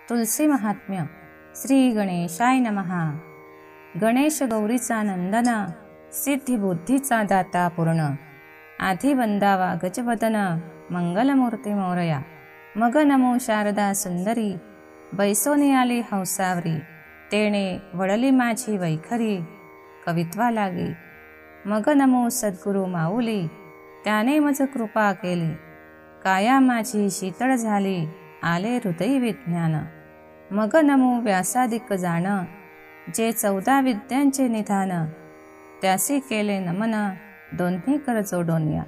तुलसी महात्म्य. श्री गणेशाय नमः. गणेश गौरीचा नंदन, सिद्धी बुद्धीचा दाता पूर्ण. आधी वंदावा गजवदन, मंगलमूर्ती मोरया. मग नमो शारदा सुंदरी, बैसोनी आली हंसावरी. तेणे वळली माझी वैखरी, कवित्वा लागी. मग नमो सद्गुरु माऊली, त्याने मज कृपा केली. काया माझी शीतळ झाली, आले हृदयी विज्ञान. मग नमो व्यासादिक जाण, जे 14 विद्यांचे निधान. त्यासी केले नमन, दोन्ही कर जोडोन्या.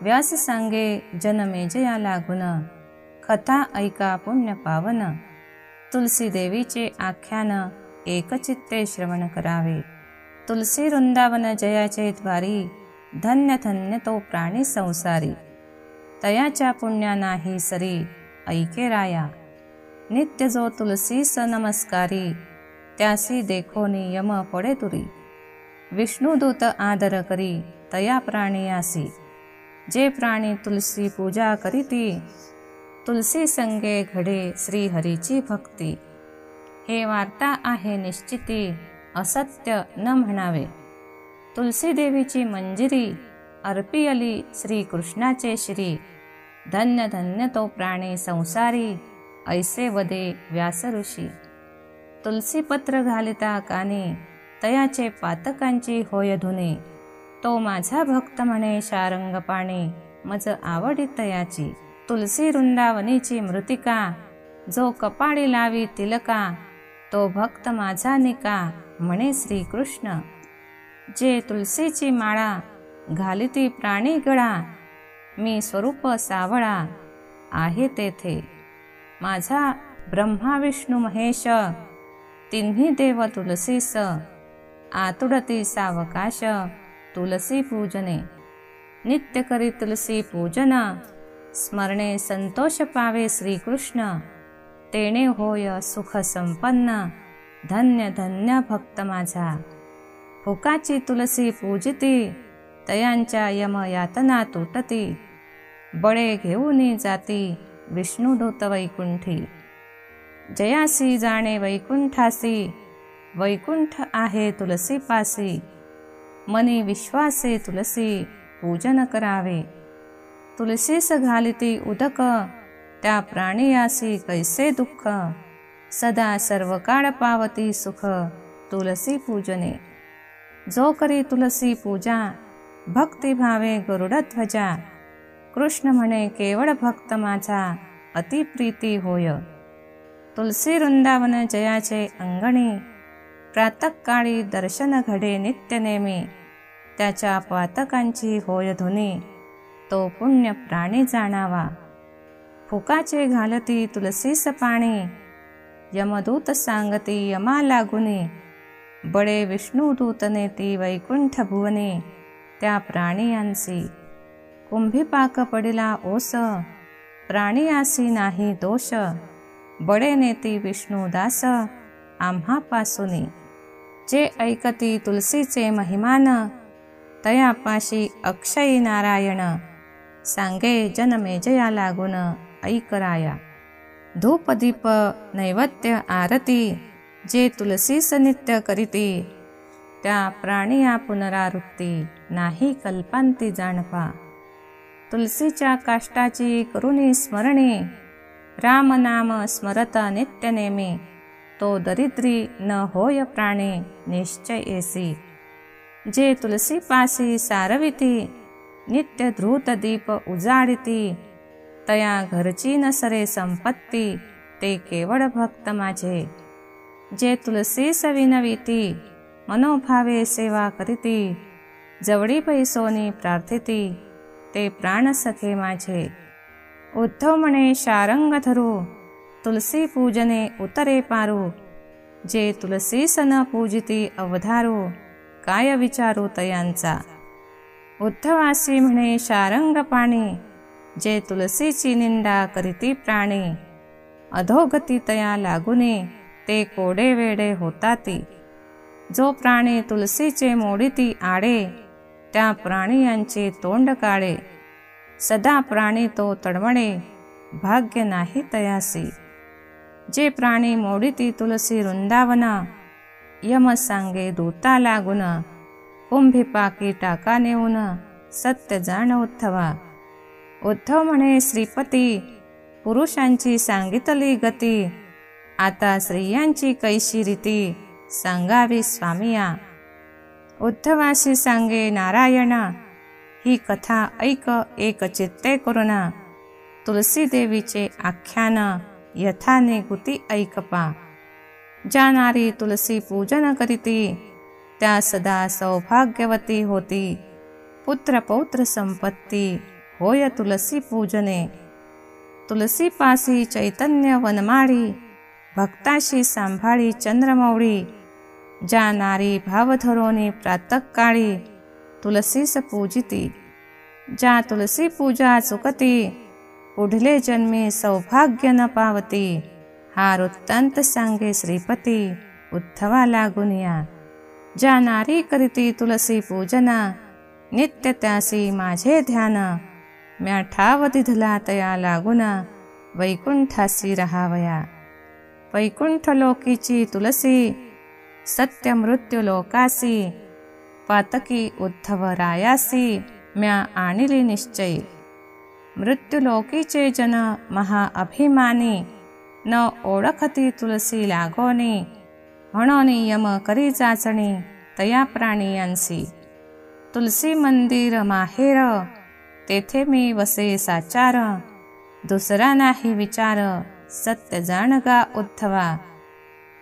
व्यास सांगे जनमेजया लागून, कथा ऐका पुण्य पावन. तुलसी देवीचे आख्यान, एकचित्ते श्रवण करावे. तुलसी वृंदावन जयाचे द्वारी, धन्य धन्य तो प्राणी संसारी. तयाच्या पुण्या नाही सरी, ऐके राया. नित्य जो तुलसीस नमस्कारी, त्यासी देखोनी यम पडे तुरी. विष्णुदूत आदर करी, तया प्राणियासी. जे प्राणी तुलसी पूजा करीती, तुलसी संगे घडे श्रीहरीची भक्ती. हे वार्ता आहे निश्चिती, असत्य न म्हणावे. तुलसी देवीची मंजिरी, अर्पियली श्रीकृष्णाचे श्री. धन्य धन्य तो प्राणी संसारी, ऐसे वदे व्यास ऋषी. तुलसी पत्र घालिता कानी, तयाचे पातकांची होय धुनी. तो माझा भक्त म्हणे शारंग पाणी, मज आवडी तयाची. तुलसी वृंदावनीची मृतिका, जो कपाळी लावी तिलका. तो भक्त माझा निका, म्हणे श्रीकृष्ण. जे तुलसीची माळा, घालिती प्राणी गळा. मी स्वरूप सावळा, आहे तेथे. माझा ब्रह्मा विष्णू महेश, तिन्ही देव तुलसीस. आतुडती सावकाश, तुलसी पूजने. नित्य करी तुलसी पूजन, स्मरणे संतोष पावे श्रीकृष्ण. तेणे होय सुख संपन्न, धन्य धन्य भक्त माझा. फुकाची तुलसी पूजिती, तयांच्या यम यातना तुटती. बळे घेऊनी जाती, विष्णुदूत वैकुंठी. जयासी जाणे वैकुंठासी, वैकुंठ आहे तुलसी पासी. मनी विश्वासे तुलसी, पूजन करावे. तुलसीस घालिती उदक, त्या प्राणियासी कैसे दुःख. सदा सर्व काळ पावती सुख, तुलसी पूजने. जो करी तुलसी पूजा, भक्ती भावे गरुडध्वजा. कृष्ण म्हणे केवळ भक्त माझा, अति प्रीती होय. तुलसी वृंदावन जयाचे अंगणी, प्रातःकाळी दर्शन घडे नित्य नेमी. त्याच्या पातकांची होय धुनी, तो पुण्य प्राणी जाणावा. फुकाचे घालती तुलसीस पाणी, यमदूत सांगती यमा लागुनी. बळे विष्णुदूत नेती वैकुंठ भुवनी, त्या प्राणियांसी. कुंभीपाक पडिला ओस, प्राणियासी नाही दोष. बळे नेती विष्णुदास, आम्हापासुनी. जे ऐकती तुलसीचे महिमान, तयापाशी अक्षयी नारायण. सांगे जनमेजया लागून, ऐकराया. धूप दीप नैवेद्य आरती, जे तुलसीस नित्य करीती. त्या प्राणिया पुनरावृत्ती, नाही कल्पांती जाणपा. तुलसीच्या काष्टाची करुणी स्मरणी, राम नाम स्मरता नित्य नेमी. तो दरिद्री न होय प्राणी, निश्चय येसी. जे तुलसी पासी सारविती, नित्य धृत दीप उजाडिती. तया घरची न सरे संपत्ती, ते केवळ भक्त माझे. जे तुलसीस विनविती, मनोभावे सेवा करीती. जवळी पैसोनी प्रार्थिती, ते प्राण सखे माझे. उद्धव म्हणे शारंग धरू, तुलसी पूजने उतरे पारू. जे तुलसीस न पूजिती अवधारू, काय विचारू तयांचा. उद्धवासी म्हणे शारंग पाणी, जे तुलसीची निंदा करीती प्राणी. अधोगती तया लागुनी, ते कोडे वेडे होताती. जो प्राणी तुलसीचे मोडिती आडे, त्या प्राणियांचे तोंड काळे. सदा प्राणी तो तडमणे, भाग्य नाही तयासी. जे प्राणी मोडिती तुलसी वृंदावन, यम सांगे दूता लागून, कुंभी पाकी टाका नेऊन, सत्य जाण उद्धवा. उद्धव म्हणे श्रीपती, पुरुषांची सांगितली गती, आता स्त्रियांची कैशी रीती, सांगावी स्वामिया. उद्धवाशी सांगे नारायण, ही कथा ऐक एक चित्ते करुण, तुलसी देवीचे आख्यान यथाने गुती ऐकपा. ज्या नारी तुलसी पूजन करीती, त्या सदा सौभाग्यवती होती, पुत्र पौत्र संपत्ती होय तुलसी पूजने. तुलसी पासी चैतन्य वनमाळी, भक्ताशी सांभाळी चंद्रमौळी. ज्या नारी भावधरोनी प्रातःकाळी, तुलसीस पूजिती. ज्या तुलसी पूजा चुकती, पुढले जन्मी सौभाग्य न पावती. हा वृत्तांत सांगे श्रीपती, उद्धवा लागुनिया. ज्या नारी करीती तुलसी पूजना, नित्य त्यासी माझे ध्यान. म्या ठाव दिधला तया लागून, वैकुंठासी रहावया. वैकुंठ लोकीची तुलसी, सत्य मृत्यू लोकासी. पातकी उद्धव रायासी, म्या आणिली निश्चयी. मृत्यू लोकीचे जन महाअभिमानी, न ओळखती तुलसी लागोनी. म्हणून यम करी चाचणी, तया प्राणियांसी. तुलसी मंदिर माहेर, तेथे मी वसे साचार. दुसरा नाही विचार, सत्य जाणगा उद्धवा.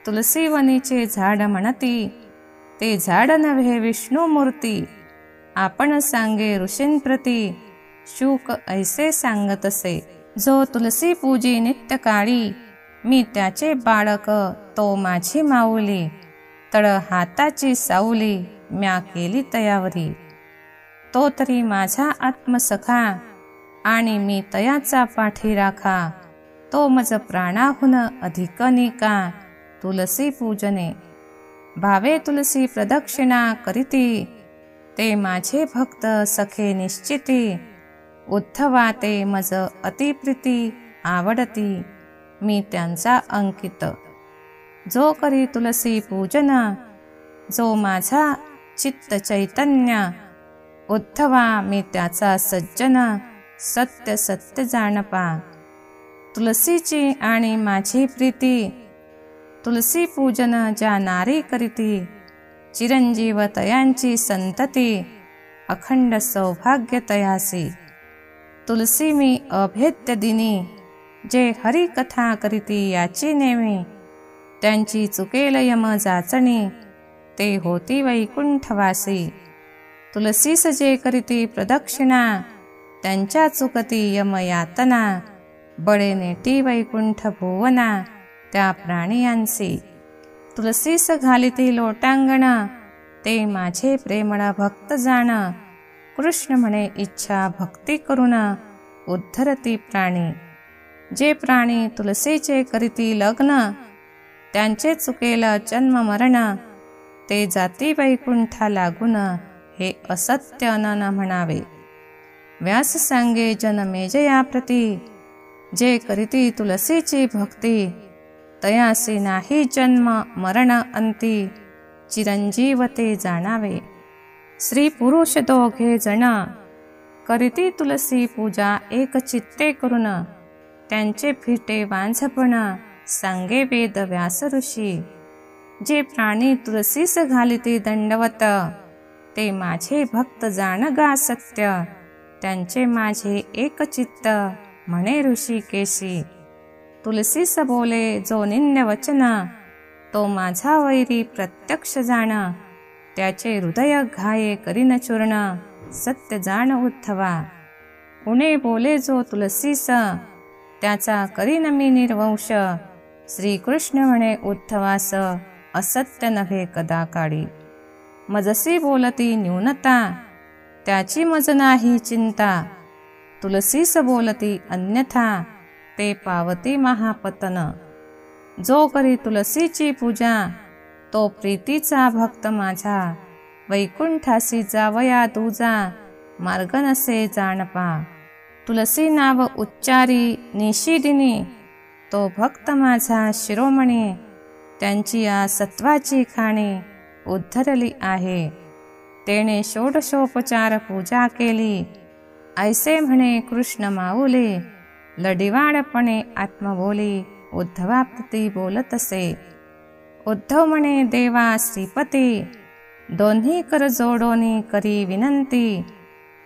तुलसी वनीचे झाड म्हणती, ते झाड नव्हे विष्णू मूर्ती. आपण सांगे ऋषींप्रती, शुक ऐसे सांगतसे. जो तुलसी पूजी नित्य काळी, मी त्याचे बाळक तो माझी माऊली. तळ हाताची सावली, म्या केली तयावरी. तो तरी माझा आत्मसखा, आणि मी तयाचा पाठी राखा. तो मज प्राणाहून अधिकनिका, तुलसी पूजने. भावे तुलसी प्रदक्षिणा करीती, ते माझे भक्त सखे निश्चिती. उद्धवा ते मज अतिप्रीती आवडती, मी त्यांचा अंकित. जो करी तुलसी पूजन, जो माझा चित्त चैतन्य. उद्धवा मी त्याचा सज्जन, सत्य सत्य जाणपा. तुलसीची आणि माझी प्रीती, तुलसी पूजन ज्या नारी करीती. चिरंजीव तयांची संतती, अखंड सौभाग्य तयासी. तुलसी मी अभेद्य दिनी, जे हरी कथा करीती याची नेमी. त्यांची चुकेल यम जाचणी, ते होती वैकुंठवासी. तुलसीस जे करीती प्रदक्षिणा, त्यांच्या चुकती यम यातना. बळे नेटी वैकुंठ भुवना, त्या प्राणियांसी. तुलसीस घालिती लोटांगण, ते माझे प्रेमळ भक्त जाण. कृष्ण म्हणे इच्छा भक्ती करून, उद्धरती प्राणी. जे प्राणी तुलसीचे करीती लग्न, त्यांचे चुकेल जन्म मरण. ते जाती वैकुंठा लागून, हे असत्य न म्हणावे. व्यास सांगे जनमेजया प्रती, जे करीती तुलसीची भक्ती. तयासी नाही जन्म मरण अंती, चिरंजीव ते जाणावे. स्त्री पुरुष दोघे जण, करीती तुलसी पूजा एक चित्ते करून. त्यांचे फिटे वांझपण, सांगे वेद व्यास ऋषी. जे प्राणी तुलसीस घालिती दंडवत, ते माझे भक्त जाणगा सत्य. त्यांचे माझे एक चित्त, म्हणे ऋषिकेशी. तुलसीस बोले जो निंद वचन, तो माझा वैरी प्रत्यक्ष जाण. त्याचे हृदय घाये करीन चूर्ण, सत्य जाण उद्धवा. उणे बोले जो तुलसीस, त्याचा करीन मी निर्वंश. श्रीकृष्ण म्हणे उद्धवास, असत्य नव्हे कदा काळी. मजसी बोलती न्यूनता, त्याची मज नाही चिंता. तुलसीस बोलती अन्यथा, ते पावती महापतन. जो करी तुलसीची पूजा, तो प्रीतीचा भक्त माझा. वैकुंठासी जावया तुझा, मार्ग नसे जाणपा. तुलसी नाव उच्चारी निशिदिनी, तो भक्त माझा शिरोमणी, त्यांची या सत्वाची खाणी उद्धरली आहे. तेने षोडशोपचार पूजा केली, ऐसे म्हणे कृष्ण माऊली. लढिवाळपणे आत्मबोली उद्धवाप्रती बोलत असे. उद्धव म्हणे देवा श्रीपती, दोन्ही कर जोडोनी करी विनंती.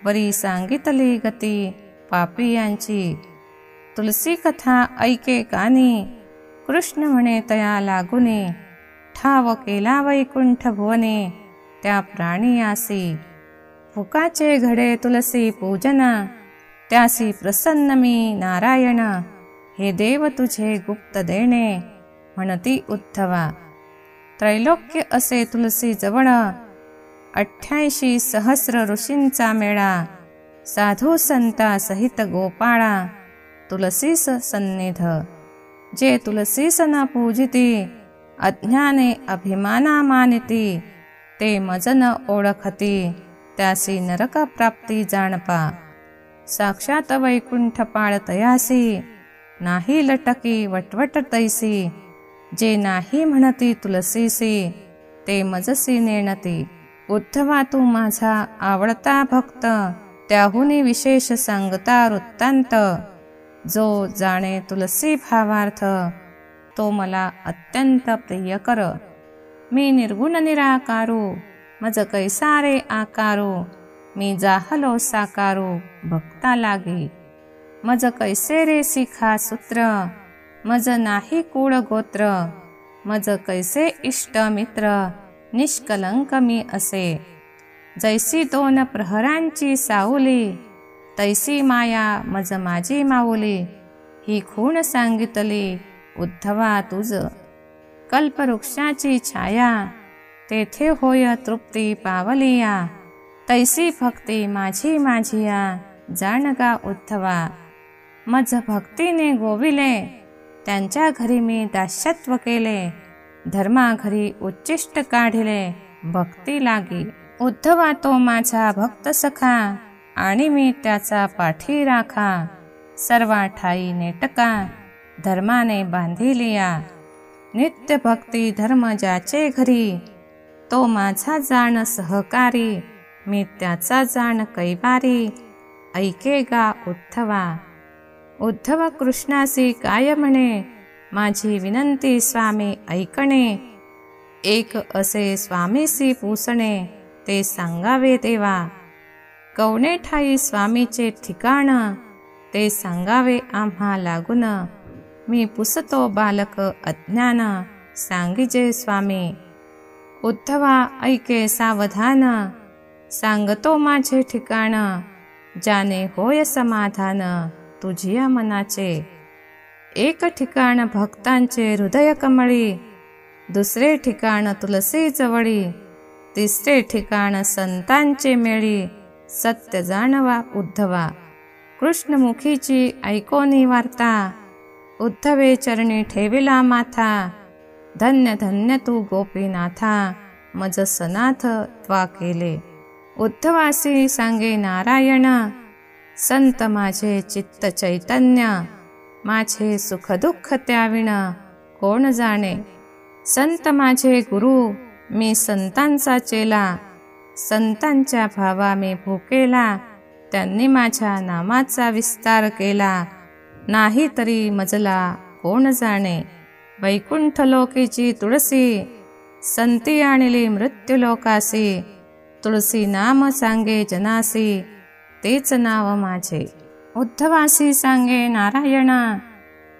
बरी सांगितली गती पापियांची, तुलसी कथा ऐके कानी. कृष्ण म्हणे तया लागुनी, ठाव केला वैकुंठ भुवने त्या प्राणियासी. फुकाचे घडे तुलसी पूजन, त्यासी प्रसन्न मी नारायण. हे देव तुझे गुप्त देणे, म्हणती उद्धवा. त्रैलोक्य असे तुलसी जवळ, 88 सहस्र ऋषींचा मेळा. साधू संता सहित गोपाळा, तुलसीस सन्निध. जे तुलसीस न पूजिती, अज्ञाने अभिमाना मानिती. ते मज न ओळखती, त्यासी नरक प्राप्ती जाणपा. साक्षात वैकुंठ पाळतयासी, नाही लटकी वटवट तैसी. जे नाही म्हणती तुलसीसी, ते मजसी नेणती. उद्धवा तू माझा आवडता भक्त, त्याहुनी विशेष सांगता वृत्तांत. जो जाणे तुलसी भावार्थ, तो मला अत्यंत प्रिय कर. मी निर्गुण निराकारू, मज कैसारे आकारू. मी जाहलो साकारू, भक्ता लागी. मज कैसे रे शिखा सूत्र, मज नाही कुळ गोत्र. मज कैसे इष्ट मित्र, निष्कलंक मी असे. जैसी दोन प्रहरांची सावली, तैसी माया मज माझी माऊली. ही खूण सांगितली उद्धवा तुझ, कल्पवृक्षाची छाया. तेथे होय तृप्ती पावलिया, तैसी भक्ती माझी माझिया. जाणगा उद्धवा, मज भक्तीने गोविले. त्यांच्या घरी मी दास्यत्व केले, धर्मा घरी उच्चिष्ट काढिले. भक्ती लागी उद्धवा तो माझा भक्त सखा, आणि मी त्याचा पाठी राखा. सर्वा ठाई नेटका, धर्माने बांधिलिया. नित्य भक्ती धर्म ज्याचे घरी, तो माझा जाण सहकारी. मी त्याचा जाण कैवारी, ऐके गा उद्धवा. उद्धव कृष्णासी काय म्हणे, माझी विनंती स्वामी ऐकणे. एक असे स्वामीसी पुसणे, ते सांगावे देवा. कवणे ठाई स्वामीचे ठिकाण, ते सांगावे आम्हा लागून. मी पुसतो बालक अज्ञान, सांगिजे स्वामी. उद्धवा ऐके सावधान, सांगतो माझे ठिकाण. जाने होय समाधान, तुझिया मनाचे. एक ठिकाण भक्तांचे हृदय कमळी, दुसरे ठिकाण तुलसी जवळी. तिसरे ठिकाण संतांचे मेळी, सत्य जाणवा उद्धवा. कृष्णमुखीची ऐकोनी वार्ता, उद्धवे चरणी ठेविला माथा. धन्य धन्य तू गोपीनाथा, मज सनाथ त्वा केले. उद्धवासी सांगे नारायण, संत माझे चित्त चैतन्य. माझे सुख दुःख त्याविण कोण जाणे. संत माझे गुरु, मी संतांचा चेला. संतांच्या भावा मी भुकेला, त्यांनी माझ्या नामाचा विस्तार केला. नाही तरी मजला कोण जाणे. वैकुंठ लोकीची तुळसी, संती आणली मृत्युलोकासी. तुळसी नाम सांगे जनासी, तेच नाव माझे. उद्धवासी सांगे नारायण,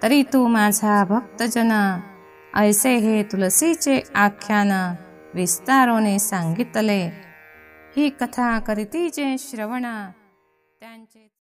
तरी तू माझा भक्तजन. ऐसे हे तुलसीचे आख्यान, विस्तारोने सांगितले. ही कथा करीती जे श्रवण, त्यांचे